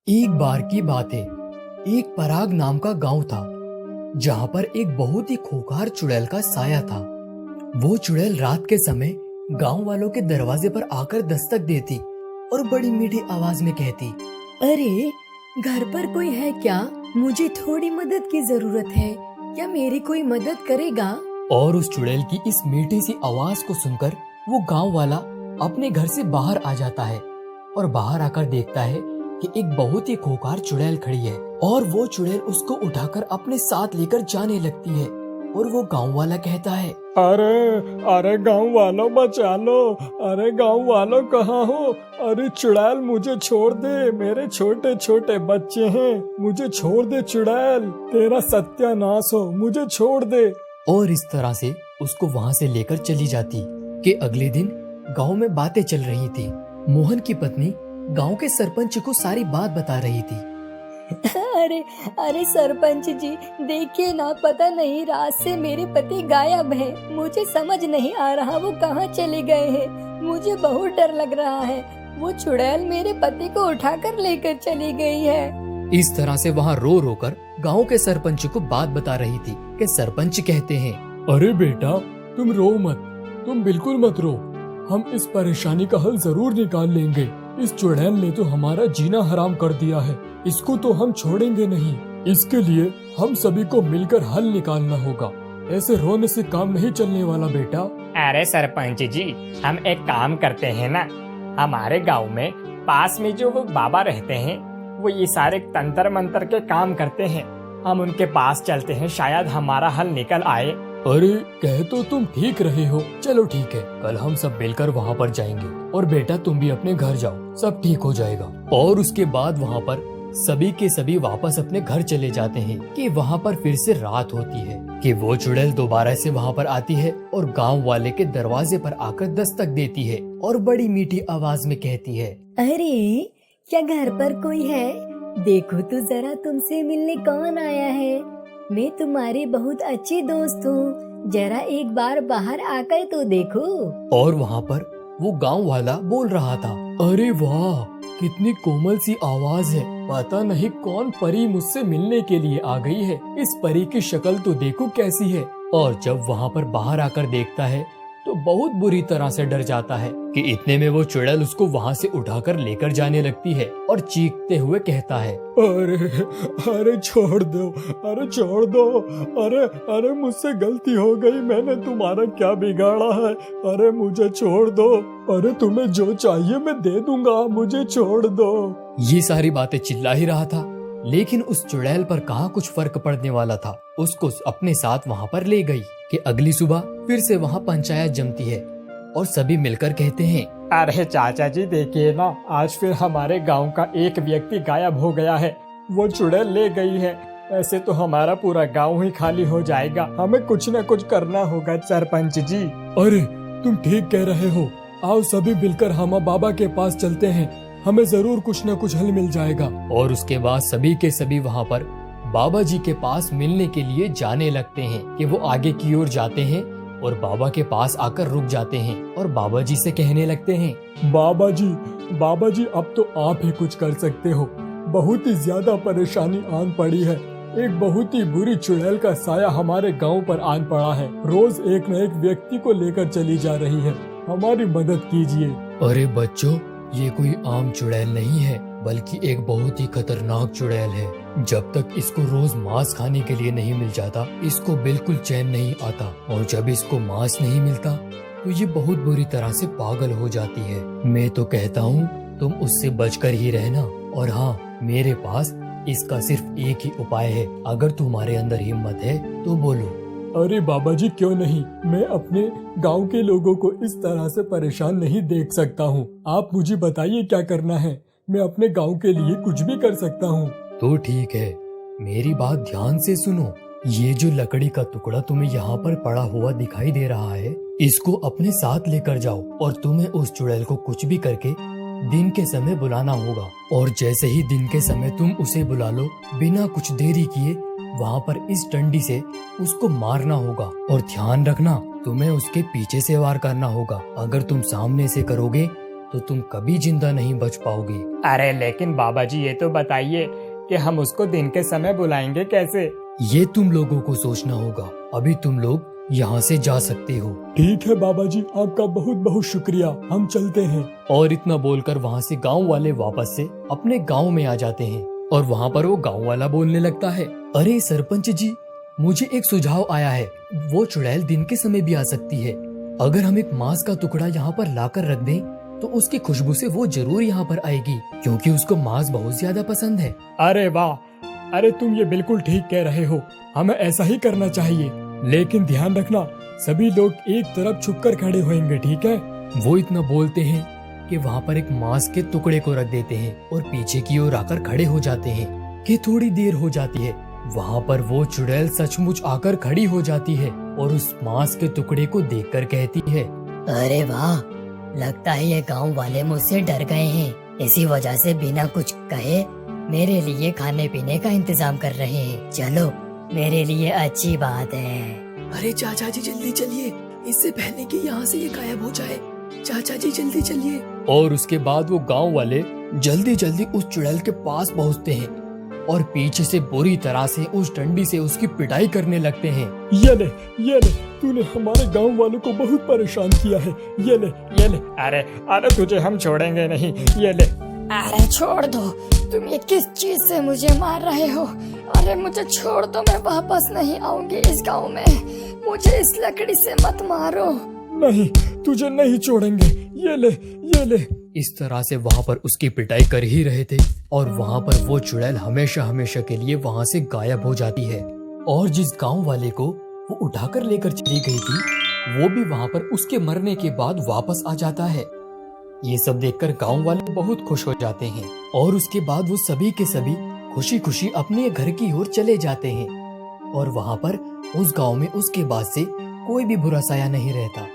एक बार की बात है। एक पराग नाम का गांव था, जहां पर एक बहुत ही खूंखार चुड़ैल का साया था। वो चुड़ैल रात के समय गांव वालों के दरवाजे पर आकर दस्तक देती और बड़ी मीठी आवाज में कहती, अरे, घर पर कोई है क्या? मुझे थोड़ी मदद की जरूरत है। क्या मेरी कोई मदद करेगा? और उस चुड़ैल की इस मीठी सी आवाज को सुनकर वो गांव वाला अपने घर से बाहर आ जाता है और बाहर आकर देखता है कि एक बहुत ही खूंखार चुड़ैल खड़ी है और वो चुड़ैल उसको उठाकर अपने साथ लेकर जाने लगती है। और वो गांव वाला कहता है, अरे अरे गांव वालों बचा लो। अरे गांव वालों कहाँ हो? अरे चुड़ैल मुझे छोड़ दे, मेरे छोटे छोटे बच्चे हैं, मुझे छोड़ दे चुड़ैल, तेरा सत्यानाश हो, मुझे छोड़ दे। और इस तरह से उसको वहाँ से लेकर चली जाती। कि अगले दिन गांव में बातें चल रही थी। मोहन की पत्नी गांव के सरपंच को सारी बात बता रही थी। अरे अरे सरपंच जी, देखिए ना, पता नहीं रात से मेरे पति गायब है। मुझे समझ नहीं आ रहा वो कहाँ चले गए हैं। मुझे बहुत डर लग रहा है। वो चुड़ैल मेरे पति को उठाकर लेकर चली गई है। इस तरह से वहाँ रो रो कर गाँव के सरपंच को बात बता रही थी। कि सरपंच कहते हैं, अरे बेटा, तुम रो मत, तुम बिल्कुल मत रो। हम इस परेशानी का हल जरूर निकाल लेंगे। इस चुड़ैल ने तो हमारा जीना हराम कर दिया है, इसको तो हम छोड़ेंगे नहीं। इसके लिए हम सभी को मिलकर हल निकालना होगा। ऐसे रोने से काम नहीं चलने वाला बेटा। अरे सरपंच जी, हम एक काम करते हैं ना, हमारे गांव में पास में जो वो बाबा रहते हैं, वो ये सारे तंत्र मंत्र के काम करते हैं। हम उनके पास चलते हैं, शायद हमारा हल निकल आए। अरे कह तो तुम ठीक रहे हो। चलो ठीक है, कल हम सब मिलकर वहाँ पर जाएंगे और बेटा तुम भी अपने घर जाओ, सब ठीक हो जाएगा। और उसके बाद वहाँ पर सभी के सभी वापस अपने घर चले जाते हैं। कि वहाँ पर फिर से रात होती है। कि वो चुड़ैल दोबारा से वहाँ पर आती है और गांव वाले के दरवाजे पर आकर दस्तक देती है और बड़ी मीठी आवाज में कहती है, अरे, क्या घर पर कोई है? देखो तो जरा, तुमसे मिलने कौन आया है? मैं तुम्हारी बहुत अच्छी दोस्त हूँ, जरा एक बार बाहर आकर तो देखो। और वहाँ पर वो गांव वाला बोल रहा था, अरे वाह, कितनी कोमल सी आवाज है। पता नहीं कौन परी मुझसे मिलने के लिए आ गई है। इस परी की शक्ल तो देखो कैसी है। और जब वहाँ पर बाहर आकर देखता है तो बहुत बुरी तरह से डर जाता है। कि इतने में वो चुड़ैल उसको वहाँ से उठाकर लेकर जाने लगती है और चीखते हुए कहता है, अरे अरे छोड़ दो, अरे छोड़ दो, अरे अरे मुझसे गलती हो गई, मैंने तुम्हारा क्या बिगाड़ा है? अरे मुझे छोड़ दो, अरे तुम्हें जो चाहिए मैं दे दूंगा, मुझे छोड़ दो। ये सारी बातें चिल्ला ही रहा था, लेकिन उस चुड़ैल पर कहाँ कुछ फर्क पड़ने वाला था। उसको अपने साथ वहाँ पर ले गई। कि अगली सुबह फिर से वहाँ पंचायत जमती है और सभी मिलकर कहते हैं, अरे चाचा जी, देखिए ना, आज फिर हमारे गांव का एक व्यक्ति गायब हो गया है। वो चुड़ैल ले गई है। ऐसे तो हमारा पूरा गांव ही खाली हो जाएगा। हमें कुछ न कुछ करना होगा सरपंच जी। अरे तुम ठीक कह रहे हो, आओ सभी मिलकर हम बाबा के पास चलते हैं, हमें जरूर कुछ न कुछ हल मिल जाएगा। और उसके बाद सभी के सभी वहाँ पर बाबा जी के पास मिलने के लिए जाने लगते हैं। कि वो आगे की ओर जाते हैं और बाबा के पास आकर रुक जाते हैं और बाबा जी से कहने लगते हैं, बाबा जी, अब तो आप ही कुछ कर सकते हो। बहुत ही ज्यादा परेशानी आन पड़ी है। एक बहुत ही बुरी चुड़ैल का साया हमारे गांव पर आन पड़ा है। रोज एक न एक व्यक्ति को लेकर चली जा रही है, हमारी मदद कीजिए। अरे बच्चों, ये कोई आम चुड़ैल नहीं है, बल्कि एक बहुत ही खतरनाक चुड़ैल है। जब तक इसको रोज मांस खाने के लिए नहीं मिल जाता, इसको बिल्कुल चैन नहीं आता। और जब इसको मांस नहीं मिलता तो ये बहुत बुरी तरह से पागल हो जाती है। मैं तो कहता हूँ तुम उससे बचकर ही रहना। और हाँ, मेरे पास इसका सिर्फ एक ही उपाय है। अगर तुम्हारे अंदर हिम्मत है तो बोलो। अरे बाबा जी, क्यों नहीं, मैं अपने गांव के लोगों को इस तरह से परेशान नहीं देख सकता हूँ। आप मुझे बताइए क्या करना है, मैं अपने गांव के लिए कुछ भी कर सकता हूँ। तो ठीक है, मेरी बात ध्यान से सुनो। ये जो लकड़ी का टुकड़ा तुम्हें यहाँ पर पड़ा हुआ दिखाई दे रहा है, इसको अपने साथ लेकर जाओ और तुम्हें उस चुड़ैल को कुछ भी करके दिन के समय बुलाना होगा। और जैसे ही दिन के समय तुम उसे बुला लो, बिना कुछ देरी किए वहाँ पर इस डंडी से उसको मारना होगा। और ध्यान रखना, तुम्हें उसके पीछे से वार करना होगा। अगर तुम सामने से करोगे तो तुम कभी जिंदा नहीं बच पाओगे। अरे लेकिन बाबा जी ये तो बताइए कि हम उसको दिन के समय बुलाएंगे कैसे? ये तुम लोगों को सोचना होगा। अभी तुम लोग यहाँ से जा सकते हो। ठीक है बाबा जी, आपका बहुत बहुत शुक्रिया, हम चलते हैं। और इतना बोलकर वहाँ से गांव वाले वापस से अपने गांव में आ जाते हैं। और वहाँ पर वो गांव वाला बोलने लगता है, अरे सरपंच जी, मुझे एक सुझाव आया है। वो चुड़ैल दिन के समय भी आ सकती है। अगर हम एक मांस का टुकड़ा यहाँ पर लाकर रख दें तो उसकी खुशबू से वो जरूर यहाँ पर आएगी, क्योंकि उसको मांस बहुत ज्यादा पसंद है। अरे वाह, अरे तुम ये बिल्कुल ठीक कह रहे हो, हमें ऐसा ही करना चाहिए। लेकिन ध्यान रखना, सभी लोग एक तरफ छुपकर खड़े होंगे, ठीक है? वो इतना बोलते हैं कि वहाँ पर एक मांस के टुकड़े को रख देते हैं और पीछे की ओर आकर खड़े हो जाते हैं। कि थोड़ी देर हो जाती है, वहाँ पर वो चुड़ैल सचमुच आकर खड़ी हो जाती है और उस मांस के टुकड़े को देखकर कहती है, अरे वाह, लगता है ये गांव वाले मुझसे डर गए हैं। इसी वजह से बिना कुछ कहे मेरे लिए खाने पीने का इंतजाम कर रहे हैं। चलो, मेरे लिए अच्छी बात है। अरे चाचा जी जल्दी चलिए, इससे पहले कि यहाँ से ये गायब हो जाए। चाचा जी जल्दी चलिए। और उसके बाद वो गांव वाले जल्दी जल्दी उस चुड़ैल के पास पहुँचते हैं और पीछे से बुरी तरह से उस डंडी से उसकी पिटाई करने लगते हैं। ये ले, तूने हमारे गांव वालों को बहुत परेशान किया है। ये ले। अरे अरे तुझे हम छोड़ेंगे नहीं, ये ले। अरे छोड़ दो, तुम ये किस चीज से मुझे मार रहे हो? अरे मुझे छोड़ दो, मैं वापस नहीं आऊंगी इस गांव में। मुझे इस लकड़ी से मत मारो। नहीं, तुझे नहीं छोड़ेंगे। ये ले। इस तरह से वहाँ पर उसकी पिटाई कर ही रहे थे और वहाँ पर वो चुड़ैल हमेशा हमेशा के लिए वहाँ से गायब हो जाती है। और जिस गांव वाले को वो उठाकर लेकर चली गई थी, वो भी वहाँ पर उसके मरने के बाद वापस आ जाता है। ये सब देखकर गांव वाले बहुत खुश हो जाते हैं और उसके बाद वो सभी के सभी खुशी खुशी अपने घर की ओर चले जाते हैं। और वहाँ पर उस गांव में उसके बाद से कोई भी बुरा साया नहीं रहता।